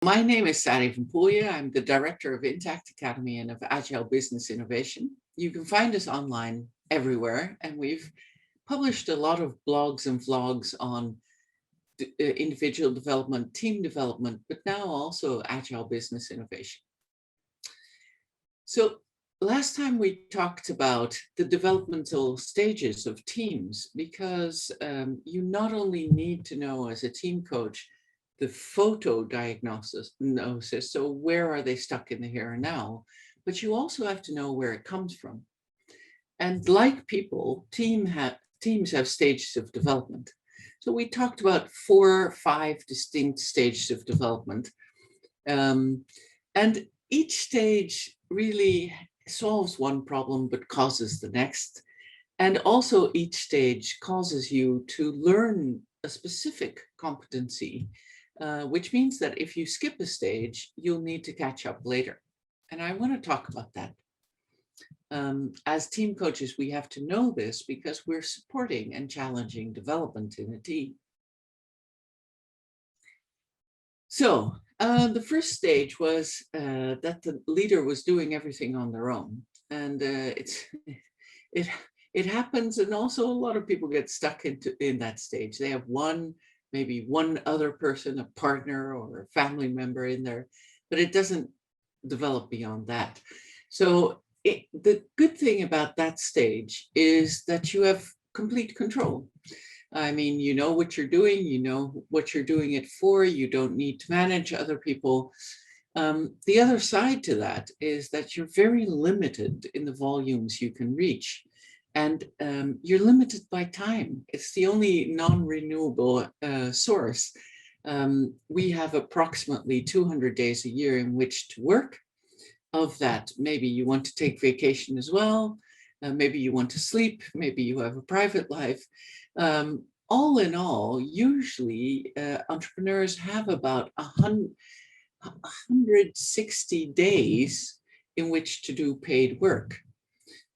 My name is Sari van Pooya. I'm the director of Intact Academy and of Agile Business Innovation. You can find us online everywhere, and we've published a lot of blogs and vlogs on individual development, team development, but now also Agile Business Innovation. So last time we talked about the developmental stages of teams, because you not only need to know as a team coach the photo diagnosis, so where are they stuck in the here and now, but you also have to know where it comes from. And like people, teams have stages of development. So we talked about 4 or 5 distinct stages of development. And each stage really solves one problem but causes the next. And also each stage causes you to learn a specific competency, which means that if you skip a stage, you'll need to catch up later. And I want to talk about that. As team coaches, we have to know this because we're supporting and challenging development in a team. So the first stage was that the leader was doing everything on their own. And it happens, and also a lot of people get stuck in that stage. They have maybe one other person, a partner or a family member in there, but it doesn't develop beyond that. So the good thing about that stage is that you have complete control. I mean, you know what you're doing, you know what you're doing it for, you don't need to manage other people. The other side to that is that you're very limited in the volumes you can reach. And you're limited by time. It's the only non-renewable source. We have approximately 200 days a year in which to work. Of that, maybe you want to take vacation as well. Maybe you want to sleep. Maybe you have a private life. All in all, usually entrepreneurs have about 160 days in which to do paid work.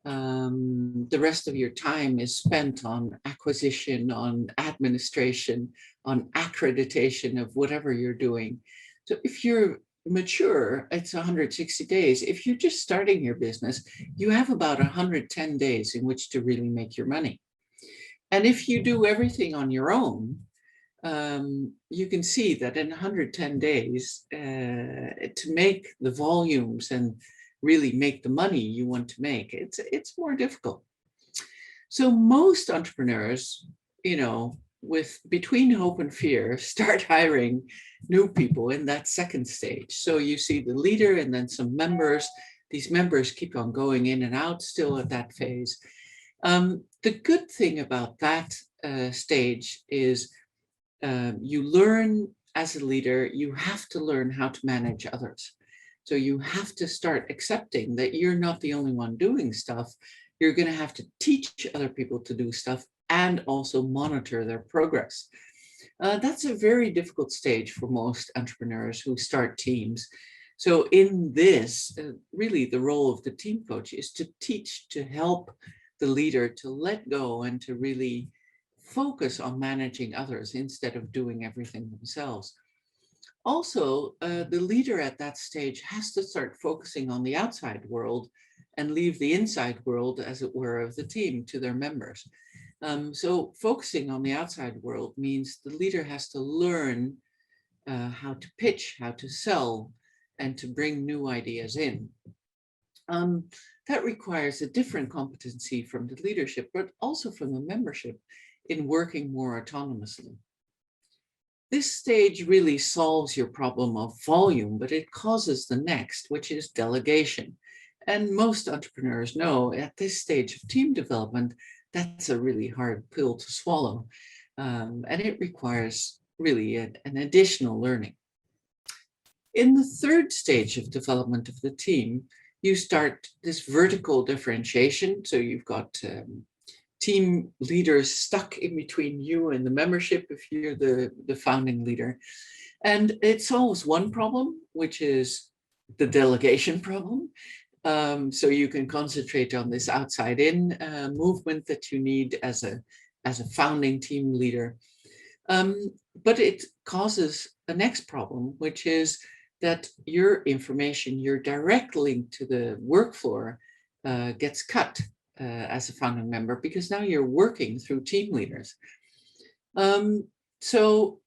The rest of your time is spent on acquisition, on administration, on accreditation of whatever you're doing. So if you're mature, it's 160 days. If you're just starting your business, you have about 110 days in which to really make your money. And if you do everything on your own, you can see that in 110 days, to make the volumes and really make the money you want to make, it's more difficult. So most entrepreneurs, with between hope and fear, start hiring new people in that second stage. So you see the leader and then some members. These members keep on going in and out still at that phase. The good thing about that stage is you learn as a leader, you have to learn how to manage others. So you have to start accepting that you're not the only one doing stuff. You're going to have to teach other people to do stuff and also monitor their progress. That's a very difficult stage for most entrepreneurs who start teams. So in this, really the role of the team coach is to teach, to help the leader to let go and to really focus on managing others instead of doing everything themselves. Also, the leader at that stage has to start focusing on the outside world and leave the inside world, as it were, of the team to their members. So focusing on the outside world means the leader has to learn how to pitch, how to sell, and to bring new ideas in. That requires a different competency from the leadership, but also from the membership in working more autonomously. This stage really solves your problem of volume, but it causes the next, which is delegation. And most entrepreneurs know at this stage of team development, that's a really hard pill to swallow. And it requires really an additional learning. In the third stage of development of the team, you start this vertical differentiation. So you've got team leaders stuck in between you and the membership if you're the founding leader. And it solves one problem, which is the delegation problem. So you can concentrate on this outside-in movement that you need as a founding team leader. But it causes a next problem, which is that your information, your direct link to the work floor gets cut as a founding member, because now you're working through team leaders. So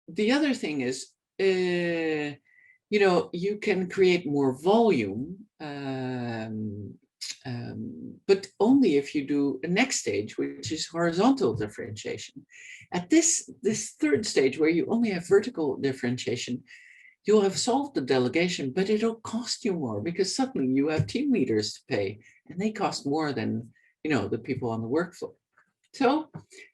the other thing is, you know, you can create more volume, but only if you do a next stage, which is horizontal differentiation. At this third stage, where you only have vertical differentiation, you'll have solved the delegation, but it'll cost you more, because suddenly you have team leaders to pay, and they cost more than, you know, the people on the workflow. So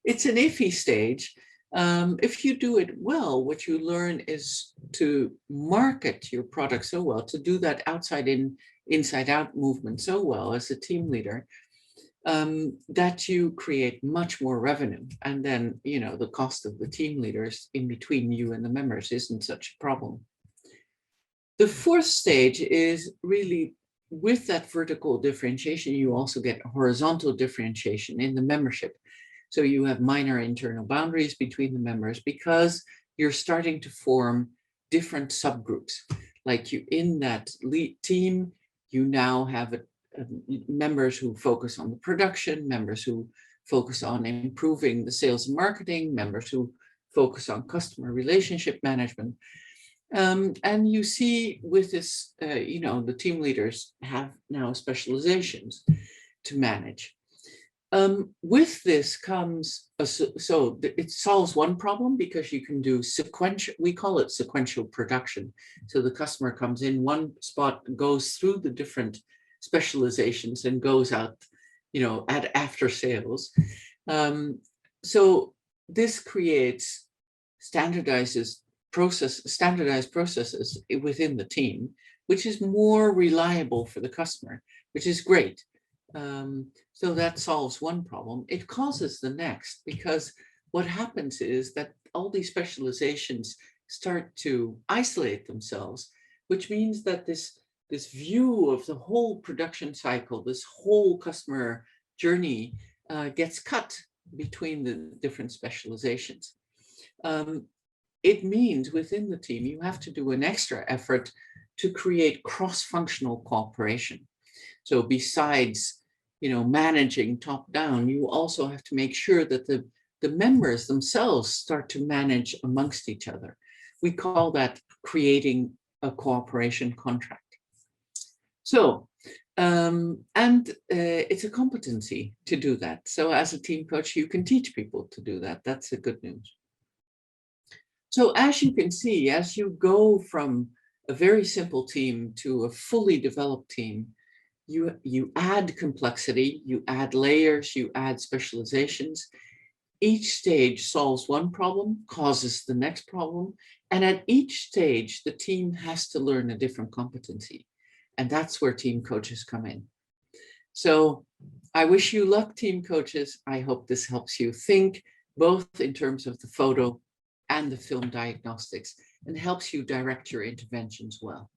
it's an iffy stage. If you do it well, what you learn is to market your product so well, to do that outside in, inside out movement so well as a team leader, that you create much more revenue. And then, you know, the cost of the team leaders in between you and the members isn't such a problem. The fourth stage is really, with that vertical differentiation, you also get horizontal differentiation in the membership. So you have minor internal boundaries between the members, because you're starting to form different subgroups. Like you, in that lead team, you now have members who focus on the production, members who focus on improving the sales and marketing, members who focus on customer relationship management. And you see with this, you know, the team leaders have now specializations to manage. With this comes, so it solves one problem, because you can do sequential, we call it sequential production. So the customer comes in one spot, goes through the different specializations, and goes out, you know, at after sales. So this creates standardized processes within the team, which is more reliable for the customer, which is great. So that solves one problem. It causes the next, because what happens is that all these specializations start to isolate themselves, which means that this view of the whole production cycle, this whole customer journey, gets cut between the different specializations. It means within the team, you have to do an extra effort to create cross-functional cooperation. So besides, you know, managing top down, you also have to make sure that the members themselves start to manage amongst each other. We call that creating a cooperation contract. So, it's a competency to do that. So as a team coach, you can teach people to do that. That's the good news. So as you can see, as you go from a very simple team to a fully developed team, you add complexity, you add layers, you add specializations. Each stage solves one problem, causes the next problem. And at each stage, the team has to learn a different competency. And that's where team coaches come in. So I wish you luck, team coaches. I hope this helps you think both in terms of the photo and the film diagnostics, and helps you direct your interventions well.